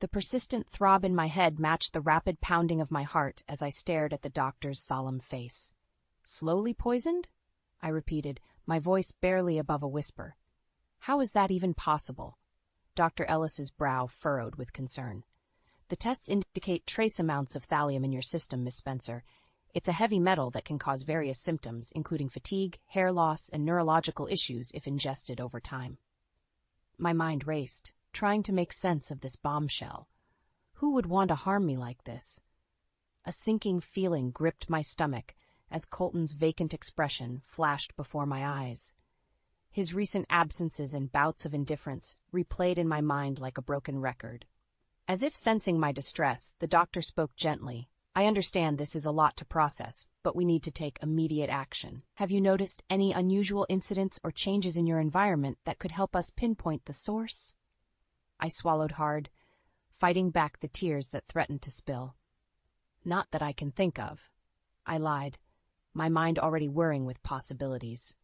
The persistent throb in my head matched the rapid pounding of my heart as I stared at the doctor's solemn face. "Slowly poisoned?" I repeated, my voice barely above a whisper. "How is that even possible?" Dr. Ellis's brow furrowed with concern. "The tests indicate trace amounts of thallium in your system, Miss Spencer. It's a heavy metal that can cause various symptoms, including fatigue, hair loss, and neurological issues if ingested over time." My mind raced, trying to make sense of this bombshell. Who would want to harm me like this? A sinking feeling gripped my stomach as Colton's vacant expression flashed before my eyes. His recent absences and bouts of indifference replayed in my mind like a broken record. As if sensing my distress, the doctor spoke gently. "I understand this is a lot to process, but we need to take immediate action. Have you noticed any unusual incidents or changes in your environment that could help us pinpoint the source?" I swallowed hard, fighting back the tears that threatened to spill. "Not that I can think of," I lied, my mind already whirring with possibilities.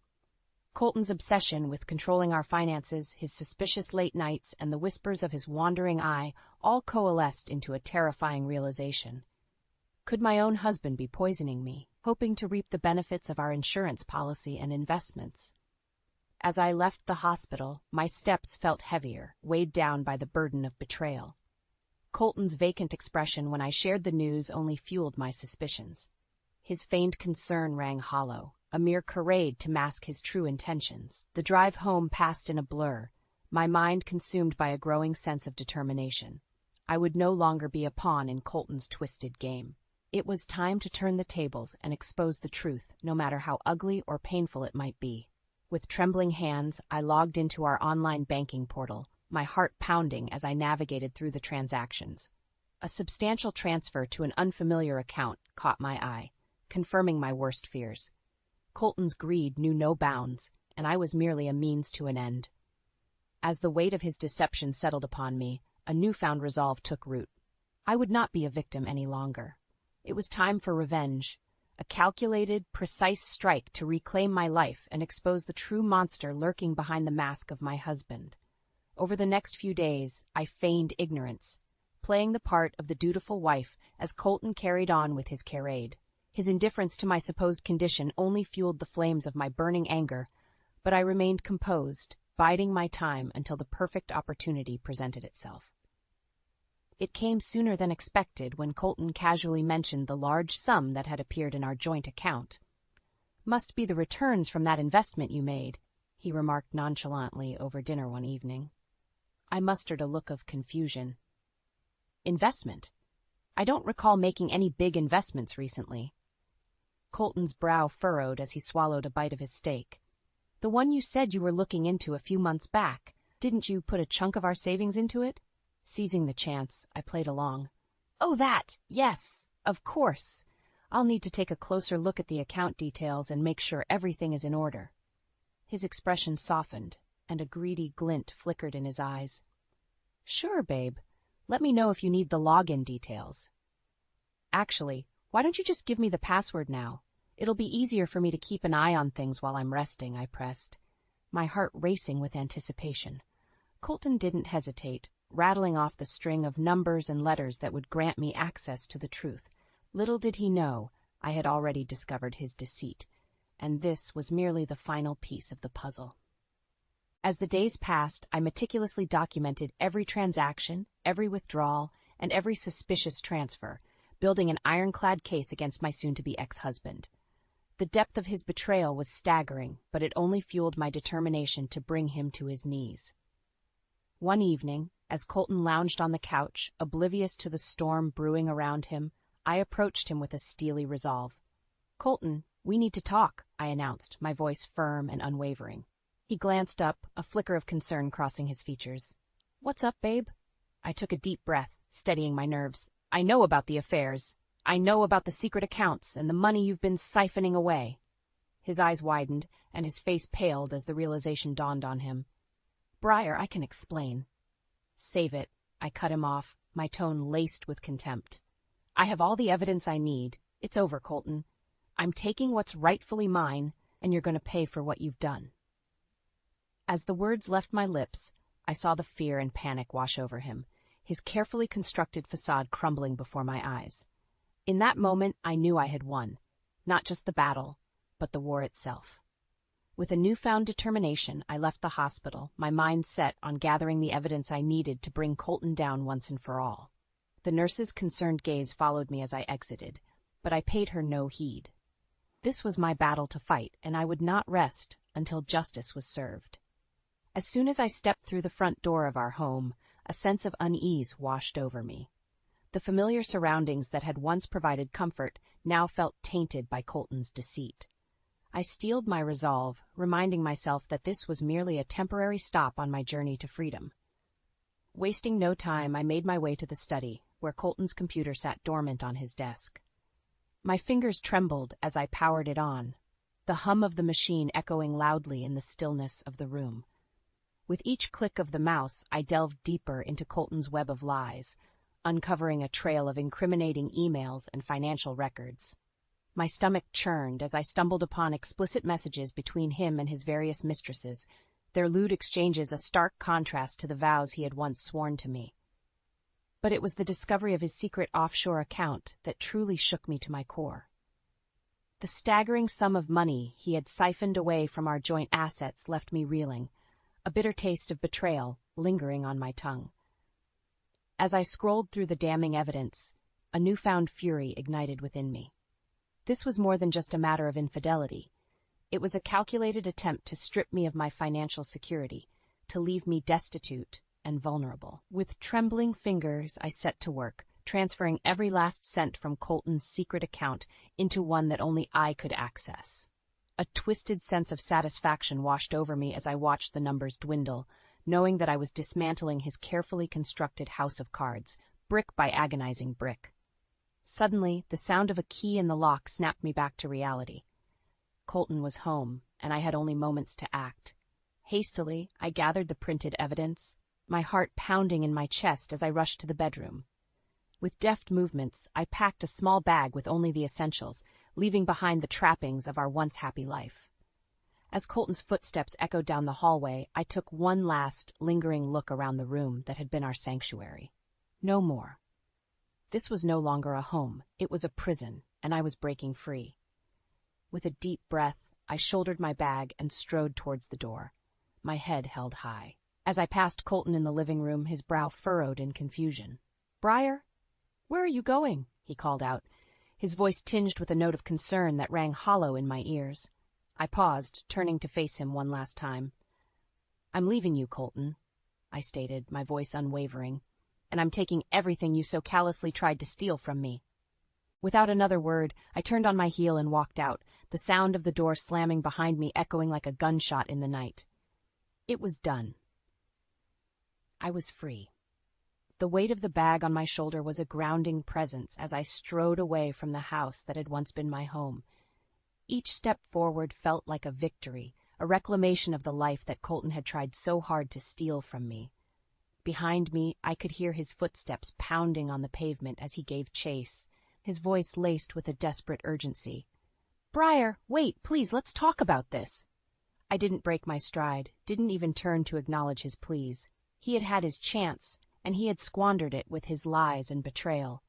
Colton's obsession with controlling our finances, his suspicious late nights, and the whispers of his wandering eye all coalesced into a terrifying realization. Could my own husband be poisoning me, hoping to reap the benefits of our insurance policy and investments? As I left the hospital, my steps felt heavier, weighed down by the burden of betrayal. Colton's vacant expression when I shared the news only fueled my suspicions. His feigned concern rang hollow, a mere charade to mask his true intentions. The drive home passed in a blur, my mind consumed by a growing sense of determination. I would no longer be a pawn in Colton's twisted game. It was time to turn the tables and expose the truth, no matter how ugly or painful it might be. With trembling hands, I logged into our online banking portal, my heart pounding as I navigated through the transactions. A substantial transfer to an unfamiliar account caught my eye, confirming my worst fears. Colton's greed knew no bounds, and I was merely a means to an end. As the weight of his deception settled upon me, a newfound resolve took root. I would not be a victim any longer. It was time for revenge, a calculated, precise strike to reclaim my life and expose the true monster lurking behind the mask of my husband. Over the next few days, I feigned ignorance, playing the part of the dutiful wife as Colton carried on with his charade. His indifference to my supposed condition only fueled the flames of my burning anger, but I remained composed, biding my time until the perfect opportunity presented itself. It came sooner than expected when Colton casually mentioned the large sum that had appeared in our joint account. "Must be the returns from that investment you made," he remarked nonchalantly over dinner one evening. I mustered a look of confusion. "Investment? I don't recall making any big investments recently." Colton's brow furrowed as he swallowed a bite of his steak. "The one you said you were looking into a few months back. Didn't you put a chunk of our savings into it?" Seizing the chance, I played along. "Oh, that! Yes, of course. I'll need to take a closer look at the account details and make sure everything is in order." His expression softened, and a greedy glint flickered in his eyes. "Sure, babe. Let me know if you need the login details." "Actually, why don't you just give me the password now? It'll be easier for me to keep an eye on things while I'm resting," I pressed, my heart racing with anticipation. Colton didn't hesitate, rattling off the string of numbers and letters that would grant me access to the truth. Little did he know, I had already discovered his deceit, and this was merely the final piece of the puzzle. As the days passed, I meticulously documented every transaction, every withdrawal, and every suspicious transfer, building an ironclad case against my soon-to-be ex-husband. The depth of his betrayal was staggering, but it only fueled my determination to bring him to his knees. One evening, as Colton lounged on the couch, oblivious to the storm brewing around him, I approached him with a steely resolve. "Colton, we need to talk," I announced, my voice firm and unwavering. He glanced up, a flicker of concern crossing his features. "What's up, babe?" I took a deep breath, steadying my nerves. "I know about the affairs. I know about the secret accounts and the money you've been siphoning away." His eyes widened, and his face paled as the realization dawned on him. "Briar, I can explain." "Save it," I cut him off, my tone laced with contempt. "I have all the evidence I need. It's over, Colton. I'm taking what's rightfully mine, and you're going to pay for what you've done." As the words left my lips, I saw the fear and panic wash over him. his carefully constructed facade crumbling before my eyes. In that moment, I knew I had won, not just the battle, but the war itself. With a newfound determination, I left the hospital, my mind set on gathering the evidence I needed to bring Colton down once and for all. The nurse's concerned gaze followed me as I exited, but I paid her no heed. This was my battle to fight, and I would not rest until justice was served. As soon as I stepped through the front door of our home, a sense of unease washed over me. The familiar surroundings that had once provided comfort now felt tainted by Colton's deceit. I steeled my resolve, reminding myself that this was merely a temporary stop on my journey to freedom. Wasting no time, I made my way to the study, where Colton's computer sat dormant on his desk. My fingers trembled as I powered it on, the hum of the machine echoing loudly in the stillness of the room. With each click of the mouse, I delved deeper into Colton's web of lies, uncovering a trail of incriminating emails and financial records. My stomach churned as I stumbled upon explicit messages between him and his various mistresses, their lewd exchanges a stark contrast to the vows he had once sworn to me. But it was the discovery of his secret offshore account that truly shook me to my core. The staggering sum of money he had siphoned away from our joint assets left me reeling, a bitter taste of betrayal lingering on my tongue. As I scrolled through the damning evidence, a newfound fury ignited within me. This was more than just a matter of infidelity. It was a calculated attempt to strip me of my financial security, to leave me destitute and vulnerable. With trembling fingers, I set to work, transferring every last cent from Colton's secret account into one that only I could access. A twisted sense of satisfaction washed over me as I watched the numbers dwindle, knowing that I was dismantling his carefully constructed house of cards, brick by agonizing brick. Suddenly, the sound of a key in the lock snapped me back to reality. Colton was home, and I had only moments to act. Hastily, I gathered the printed evidence, my heart pounding in my chest as I rushed to the bedroom. With deft movements, I packed a small bag with only the essentials, leaving behind the trappings of our once happy life. As Colton's footsteps echoed down the hallway, I took one last, lingering look around the room that had been our sanctuary. No more. This was no longer a home, it was a prison, and I was breaking free. With a deep breath, I shouldered my bag and strode towards the door, my head held high. As I passed Colton in the living room, his brow furrowed in confusion. "Briar, where are you going?" he called out, his voice tinged with a note of concern that rang hollow in my ears. I paused, turning to face him one last time. "I'm leaving you, Colton," I stated, my voice unwavering, "and I'm taking everything you so callously tried to steal from me." Without another word, I turned on my heel and walked out, the sound of the door slamming behind me echoing like a gunshot in the night. It was done. I was free. The weight of the bag on my shoulder was a grounding presence as I strode away from the house that had once been my home. Each step forward felt like a victory, a reclamation of the life that Colton had tried so hard to steal from me. Behind me, I could hear his footsteps pounding on the pavement as he gave chase, his voice laced with a desperate urgency. "Briar, wait, please, let's talk about this." I didn't break my stride, didn't even turn to acknowledge his pleas. He had had his chance, and he had squandered it with his lies and betrayal.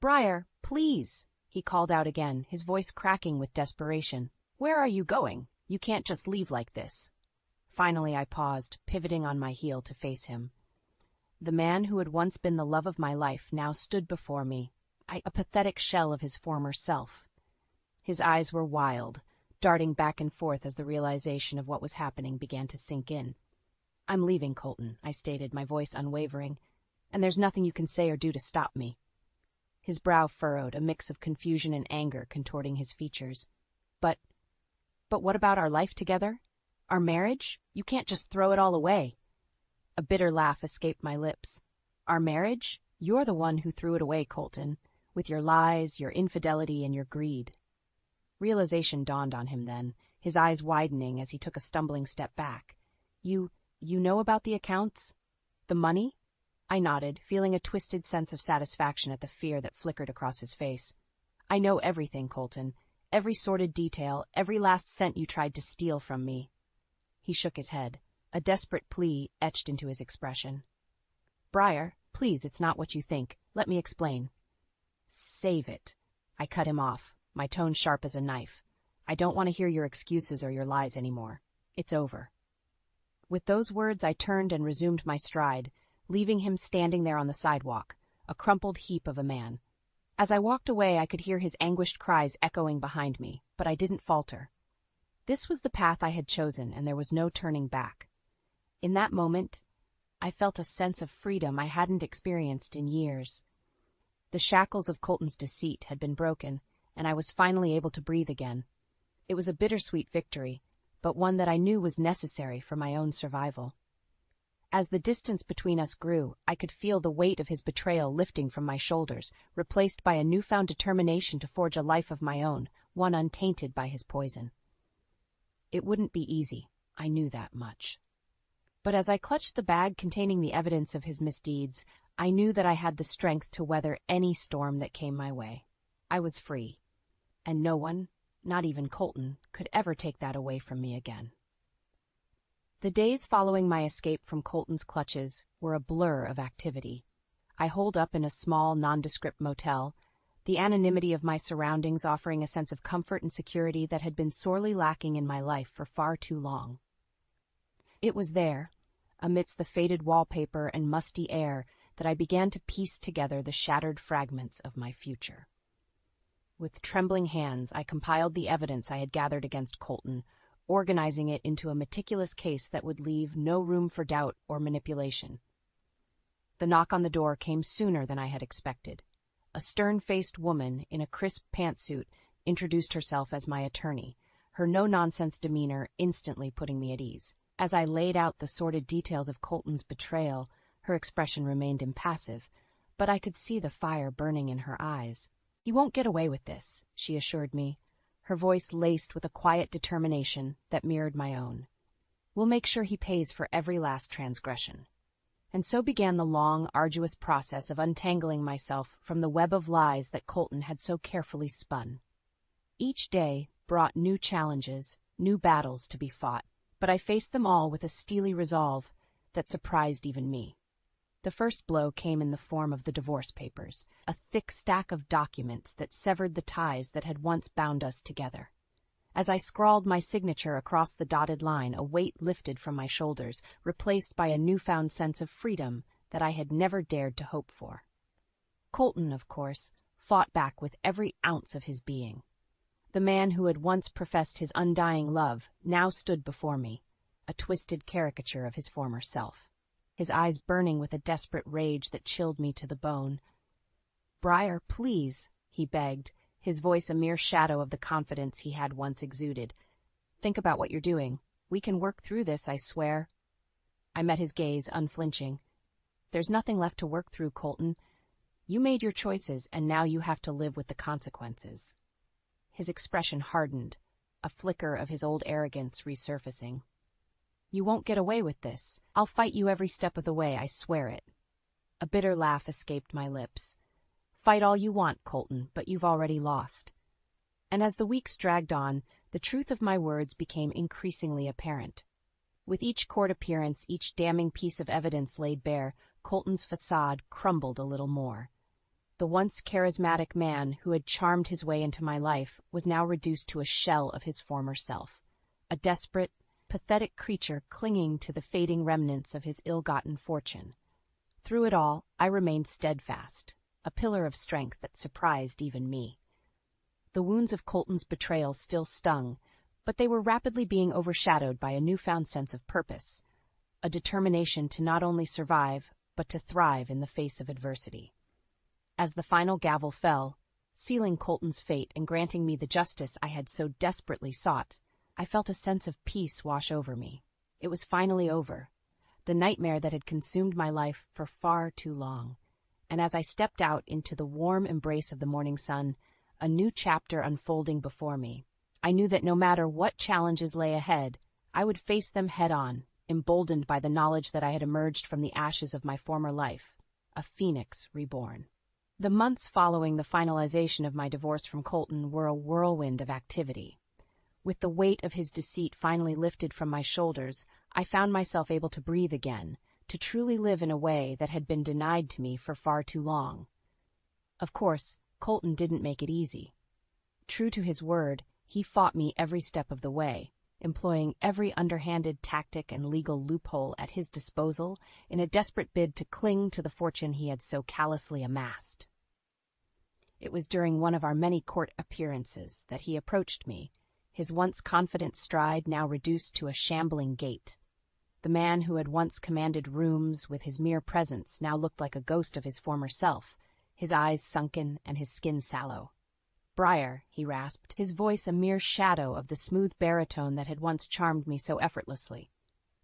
"Briar, please," he called out again, his voice cracking with desperation. "Where are you going? You can't just leave like this." Finally, I paused, pivoting on my heel to face him. The man who had once been the love of my life now stood before me, a pathetic shell of his former self. His eyes were wild, darting back and forth as the realization of what was happening began to sink in. "I'm leaving, Colton," I stated, my voice unwavering, "and there's nothing you can say or do to stop me." His brow furrowed, a mix of confusion and anger contorting his features. But what about our life together? Our marriage? You can't just throw it all away." A bitter laugh escaped my lips. "Our marriage? You're the one who threw it away, Colton, with your lies, your infidelity, and your greed." Realization dawned on him then, his eyes widening as he took a stumbling step back. You know about the accounts? The money?" I nodded, feeling a twisted sense of satisfaction at the fear that flickered across his face. "I know everything, Colton. Every sordid detail, every last cent you tried to steal from me." He shook his head, a desperate plea etched into his expression. "Briar, Please, it's not what you think. Let me explain. Save it. I cut him off, my tone sharp as a knife. I don't want to hear your excuses or your lies anymore. It's over. With those words, I turned and resumed my stride, leaving him standing there on the sidewalk, a crumpled heap of a man. As I walked away, I could hear his anguished cries echoing behind me, but I didn't falter. This was the path I had chosen, and there was no turning back. In that moment, I felt a sense of freedom I hadn't experienced in years. The shackles of Colton's deceit had been broken, and I was finally able to breathe again. It was a bittersweet victory, but one that I knew was necessary for my own survival. As the distance between us grew, I could feel the weight of his betrayal lifting from my shoulders, replaced by a newfound determination to forge a life of my own, one untainted by his poison. It wouldn't be easy, I knew that much. But as I clutched the bag containing the evidence of his misdeeds, I knew that I had the strength to weather any storm that came my way. I was free, and no one, not even Colton, could ever take that away from me again. The days following my escape from Colton's clutches were a blur of activity. I holed up in a small, nondescript motel, the anonymity of my surroundings offering a sense of comfort and security that had been sorely lacking in my life for far too long. It was there, amidst the faded wallpaper and musty air, that I began to piece together the shattered fragments of my future. With trembling hands, I compiled the evidence I had gathered against Colton, organizing it into a meticulous case that would leave no room for doubt or manipulation. The knock on the door came sooner than I had expected. A stern-faced woman in a crisp pantsuit introduced herself as my attorney, her no-nonsense demeanor instantly putting me at ease. As I laid out the sordid details of Colton's betrayal, her expression remained impassive, but I could see the fire burning in her eyes. "You won't get away with this," she assured me, her voice laced with a quiet determination that mirrored my own. "We'll make sure he pays for every last transgression." And so began the long, arduous process of untangling myself from the web of lies that Colton had so carefully spun. Each day brought new challenges, new battles to be fought, but I faced them all with a steely resolve that surprised even me. The first blow came in the form of the divorce papers, a thick stack of documents that severed the ties that had once bound us together. As I scrawled my signature across the dotted line, a weight lifted from my shoulders, replaced by a newfound sense of freedom that I had never dared to hope for. Colton, of course, fought back with every ounce of his being. The man who had once professed his undying love now stood before me, a twisted caricature of his former self, his eyes burning with a desperate rage that chilled me to the bone. "Briar, please," he begged, his voice a mere shadow of the confidence he had once exuded. "Think about what you're doing. We can work through this, I swear." I met his gaze, unflinching. "There's nothing left to work through, Colton. You made your choices, and now you have to live with the consequences." His expression hardened, a flicker of his old arrogance resurfacing. "You won't get away with this. I'll fight you every step of the way, I swear it." A bitter laugh escaped my lips. "Fight all you want, Colton, but you've already lost." And as the weeks dragged on, the truth of my words became increasingly apparent. With each court appearance, each damning piece of evidence laid bare, Colton's facade crumbled a little more. The once charismatic man who had charmed his way into my life was now reduced to a shell of his former self, a desperate, pathetic creature clinging to the fading remnants of his ill-gotten fortune. Through it all, I remained steadfast, a pillar of strength that surprised even me. The wounds of Colton's betrayal still stung, but they were rapidly being overshadowed by a newfound sense of purpose, a determination to not only survive, but to thrive in the face of adversity. As the final gavel fell, sealing Colton's fate and granting me the justice I had so desperately sought, I felt a sense of peace wash over me. It was finally over, the nightmare that had consumed my life for far too long. And as I stepped out into the warm embrace of the morning sun, a new chapter unfolding before me, I knew that no matter what challenges lay ahead, I would face them head-on, emboldened by the knowledge that I had emerged from the ashes of my former life, a phoenix reborn. The months following the finalization of my divorce from Colton were a whirlwind of activity. With the weight of his deceit finally lifted from my shoulders, I found myself able to breathe again, to truly live in a way that had been denied to me for far too long. Of course, Colton didn't make it easy. True to his word, he fought me every step of the way, employing every underhanded tactic and legal loophole at his disposal in a desperate bid to cling to the fortune he had so callously amassed. It was during one of our many court appearances that he approached me, his once confident stride now reduced to a shambling gait. The man who had once commanded rooms with his mere presence now looked like a ghost of his former self, his eyes sunken and his skin sallow. "Briar," he rasped, his voice a mere shadow of the smooth baritone that had once charmed me so effortlessly.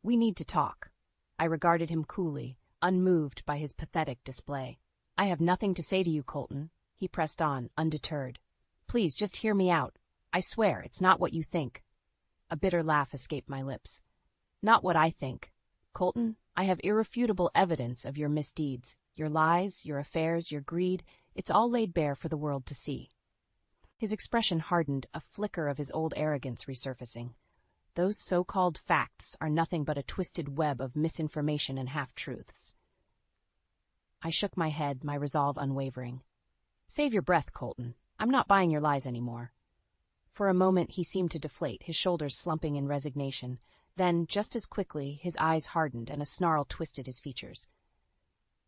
"We need to talk." I regarded him coolly, unmoved by his pathetic display. "I have nothing to say to you, Colton," he pressed on, undeterred. "Please, just hear me out. I swear, it's not what you think." A bitter laugh escaped my lips. "Not what I think. Colton, I have irrefutable evidence of your misdeeds, your lies, your affairs, your greed. It's all laid bare for the world to see." His expression hardened, a flicker of his old arrogance resurfacing. "Those so-called facts are nothing but a twisted web of misinformation and half-truths." I shook my head, my resolve unwavering. "Save your breath, Colton. I'm not buying your lies anymore." For a moment he seemed to deflate, his shoulders slumping in resignation. Then, just as quickly, his eyes hardened and a snarl twisted his features.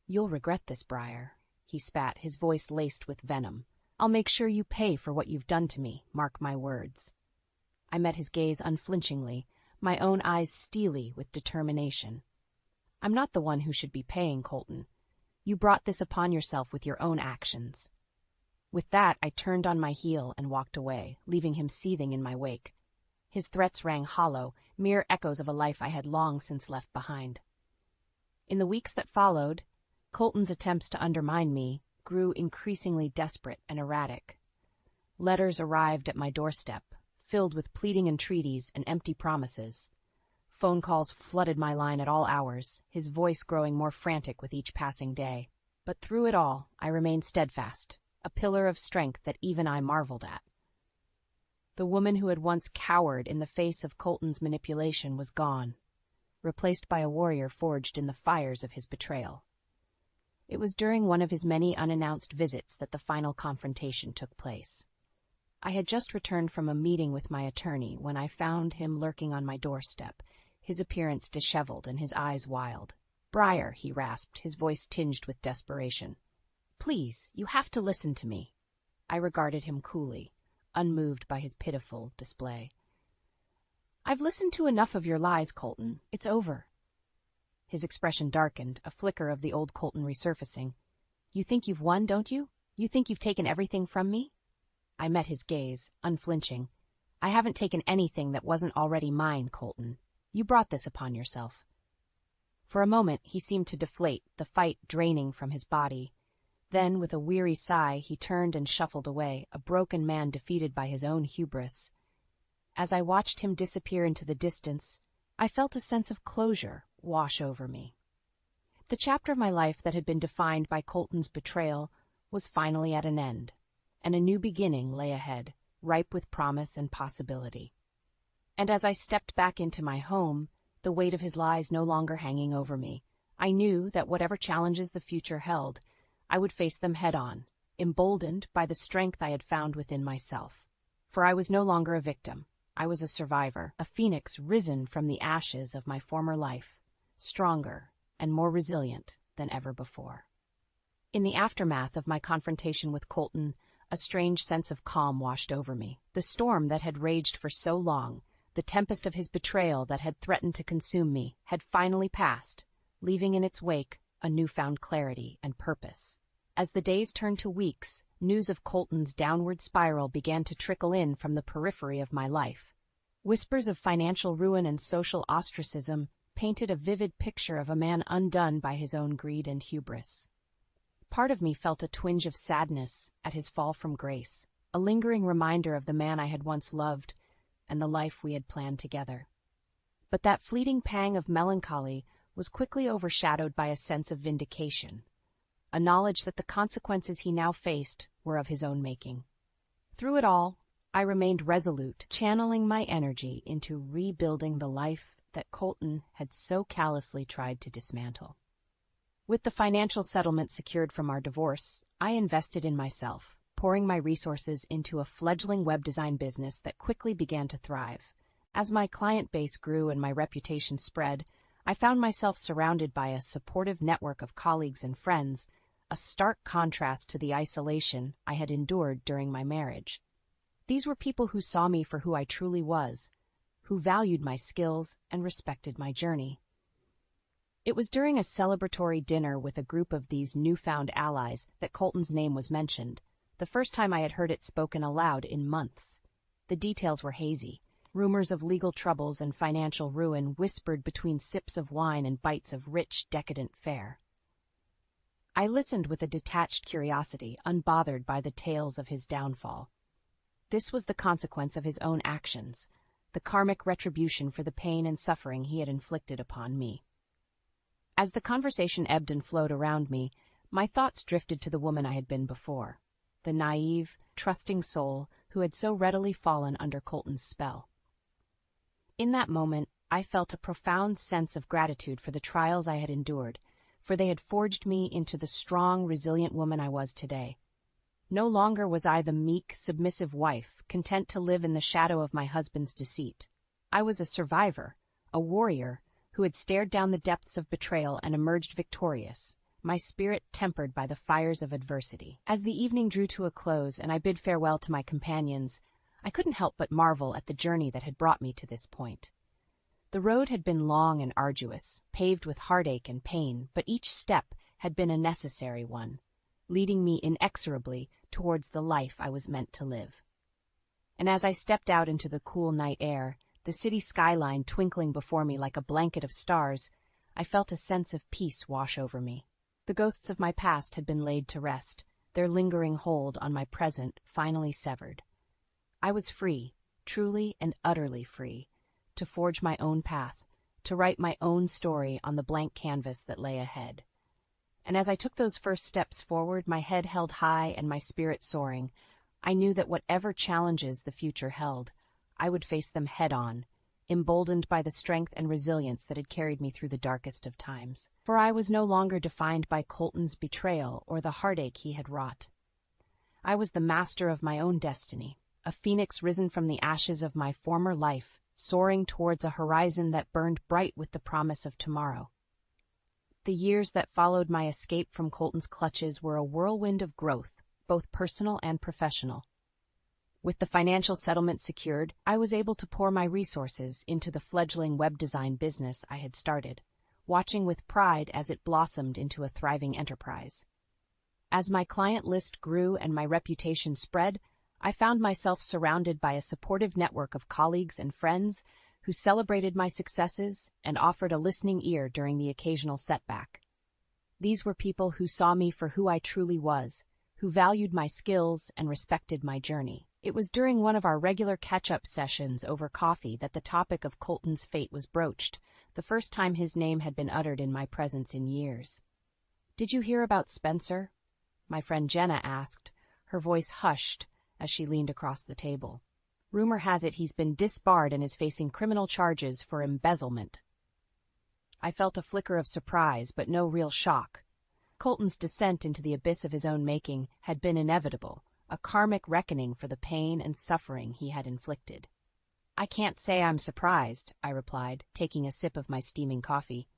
"You'll regret this, Briar," he spat, his voice laced with venom. "I'll make sure you pay for what you've done to me, mark my words." I met his gaze unflinchingly, my own eyes steely with determination. "I'm not the one who should be paying, Colton. You brought this upon yourself with your own actions." With that, I turned on my heel and walked away, leaving him seething in my wake. His threats rang hollow, mere echoes of a life I had long since left behind. In the weeks that followed, Colton's attempts to undermine me grew increasingly desperate and erratic. Letters arrived at my doorstep, filled with pleading entreaties and empty promises. Phone calls flooded my line at all hours, his voice growing more frantic with each passing day. But through it all, I remained steadfast, a pillar of strength that even I marveled at. The woman who had once cowered in the face of Colton's manipulation was gone, replaced by a warrior forged in the fires of his betrayal. It was during one of his many unannounced visits that the final confrontation took place. I had just returned from a meeting with my attorney when I found him lurking on my doorstep, his appearance disheveled and his eyes wild. "Briar," he rasped, his voice tinged with desperation. "Please, you have to listen to me." I regarded him coolly, unmoved by his pitiful display. "I've listened to enough of your lies, Colton. It's over." His expression darkened, a flicker of the old Colton resurfacing. "You think you've won, don't you? You think you've taken everything from me?" I met his gaze, unflinching. "I haven't taken anything that wasn't already mine, Colton. You brought this upon yourself." For a moment he seemed to deflate, the fight draining from his body. Then, with a weary sigh, he turned and shuffled away, a broken man defeated by his own hubris. As I watched him disappear into the distance, I felt a sense of closure wash over me. The chapter of my life that had been defined by Colton's betrayal was finally at an end, and a new beginning lay ahead, ripe with promise and possibility. And as I stepped back into my home, the weight of his lies no longer hanging over me, I knew that whatever challenges the future held, I would face them head-on, emboldened by the strength I had found within myself. For I was no longer a victim. I was a survivor, a phoenix risen from the ashes of my former life, stronger and more resilient than ever before. In the aftermath of my confrontation with Colton, a strange sense of calm washed over me. The storm that had raged for so long, the tempest of his betrayal that had threatened to consume me, had finally passed, leaving in its wake a newfound clarity and purpose. As the days turned to weeks, news of Colton's downward spiral began to trickle in from the periphery of my life. Whispers of financial ruin and social ostracism painted a vivid picture of a man undone by his own greed and hubris. Part of me felt a twinge of sadness at his fall from grace, a lingering reminder of the man I had once loved and the life we had planned together. But that fleeting pang of melancholy was quickly overshadowed by a sense of vindication, a knowledge that the consequences he now faced were of his own making. Through it all, I remained resolute, channeling my energy into rebuilding the life that Colton had so callously tried to dismantle. With the financial settlement secured from our divorce, I invested in myself, pouring my resources into a fledgling web design business that quickly began to thrive. As my client base grew and my reputation spread, I found myself surrounded by a supportive network of colleagues and friends, a stark contrast to the isolation I had endured during my marriage. These were people who saw me for who I truly was, who valued my skills and respected my journey. It was during a celebratory dinner with a group of these newfound allies that Colton's name was mentioned, the first time I had heard it spoken aloud in months. The details were hazy. Rumors of legal troubles and financial ruin whispered between sips of wine and bites of rich, decadent fare. I listened with a detached curiosity, unbothered by the tales of his downfall. This was the consequence of his own actions, the karmic retribution for the pain and suffering he had inflicted upon me. As the conversation ebbed and flowed around me, my thoughts drifted to the woman I had been before, the naive, trusting soul who had so readily fallen under Colton's spell. In that moment, I felt a profound sense of gratitude for the trials I had endured, for they had forged me into the strong, resilient woman I was today. No longer was I the meek, submissive wife, content to live in the shadow of my husband's deceit. I was a survivor, a warrior, who had stared down the depths of betrayal and emerged victorious, my spirit tempered by the fires of adversity. As the evening drew to a close and I bid farewell to my companions, I couldn't help but marvel at the journey that had brought me to this point. The road had been long and arduous, paved with heartache and pain, but each step had been a necessary one, leading me inexorably towards the life I was meant to live. And as I stepped out into the cool night air, the city skyline twinkling before me like a blanket of stars, I felt a sense of peace wash over me. The ghosts of my past had been laid to rest, their lingering hold on my present finally severed. I was free, truly and utterly free, to forge my own path, to write my own story on the blank canvas that lay ahead. And as I took those first steps forward, my head held high and my spirit soaring, I knew that whatever challenges the future held, I would face them head-on, emboldened by the strength and resilience that had carried me through the darkest of times. For I was no longer defined by Colton's betrayal or the heartache he had wrought. I was the master of my own destiny, a phoenix risen from the ashes of my former life, soaring towards a horizon that burned bright with the promise of tomorrow. The years that followed my escape from Colton's clutches were a whirlwind of growth, both personal and professional. With the financial settlement secured, I was able to pour my resources into the fledgling web design business I had started, watching with pride as it blossomed into a thriving enterprise. As my client list grew and my reputation spread, I found myself surrounded by a supportive network of colleagues and friends who celebrated my successes and offered a listening ear during the occasional setback. These were people who saw me for who I truly was, who valued my skills and respected my journey. It was during one of our regular catch-up sessions over coffee that the topic of Colton's fate was broached, the first time his name had been uttered in my presence in years. "Did you hear about Spencer?" my friend Jenna asked, her voice hushed as she leaned across the table. "Rumor has it he's been disbarred and is facing criminal charges for embezzlement." I felt a flicker of surprise, but no real shock. Colton's descent into the abyss of his own making had been inevitable, a karmic reckoning for the pain and suffering he had inflicted. "I can't say I'm surprised," I replied, taking a sip of my steaming coffee.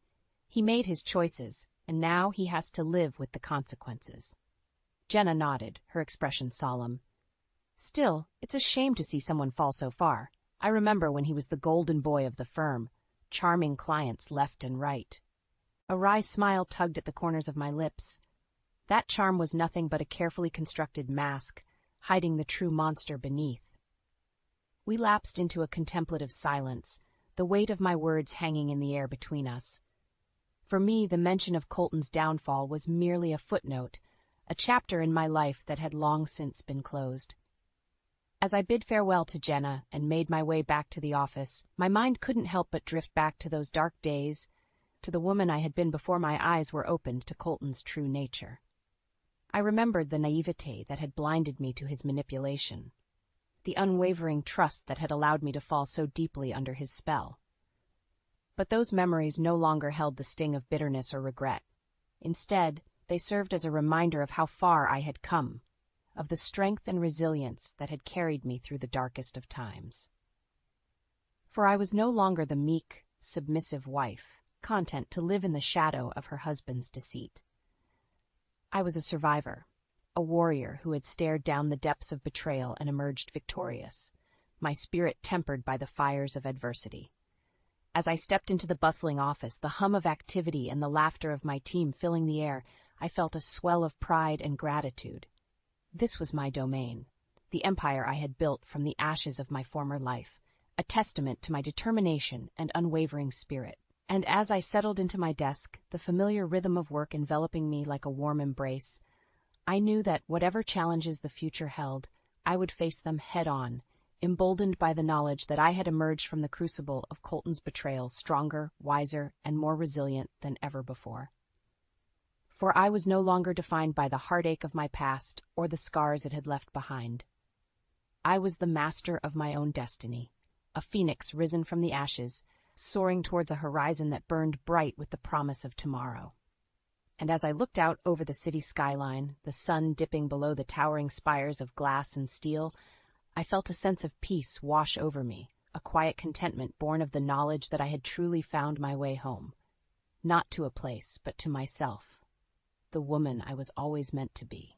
"He made his choices, and now he has to live with the consequences." Jenna nodded, her expression solemn. "Still, it's a shame to see someone fall so far. I remember when he was the golden boy of the firm, charming clients left and right." A wry smile tugged at the corners of my lips. That charm was nothing but a carefully constructed mask, hiding the true monster beneath. We lapsed into a contemplative silence, the weight of my words hanging in the air between us. For me, the mention of Colton's downfall was merely a footnote, a chapter in my life that had long since been closed. As I bid farewell to Jenna and made my way back to the office, my mind couldn't help but drift back to those dark days, to the woman I had been before my eyes were opened to Colton's true nature. I remembered the naivete that had blinded me to his manipulation, the unwavering trust that had allowed me to fall so deeply under his spell. But those memories no longer held the sting of bitterness or regret. Instead, they served as a reminder of how far I had come, of the strength and resilience that had carried me through the darkest of times. For I was no longer the meek, submissive wife, content to live in the shadow of her husband's deceit. I was a survivor, a warrior who had stared down the depths of betrayal and emerged victorious, my spirit tempered by the fires of adversity. As I stepped into the bustling office, the hum of activity and the laughter of my team filling the air, I felt a swell of pride and gratitude. This was my domain, the empire I had built from the ashes of my former life, a testament to my determination and unwavering spirit. And as I settled into my desk, the familiar rhythm of work enveloping me like a warm embrace, I knew that whatever challenges the future held, I would face them head-on, emboldened by the knowledge that I had emerged from the crucible of Colton's betrayal stronger, wiser, and more resilient than ever before. For I was no longer defined by the heartache of my past or the scars it had left behind. I was the master of my own destiny, a phoenix risen from the ashes, soaring towards a horizon that burned bright with the promise of tomorrow. And as I looked out over the city skyline, the sun dipping below the towering spires of glass and steel, I felt a sense of peace wash over me, a quiet contentment born of the knowledge that I had truly found my way home. Not to a place, but to myself, the woman I was always meant to be.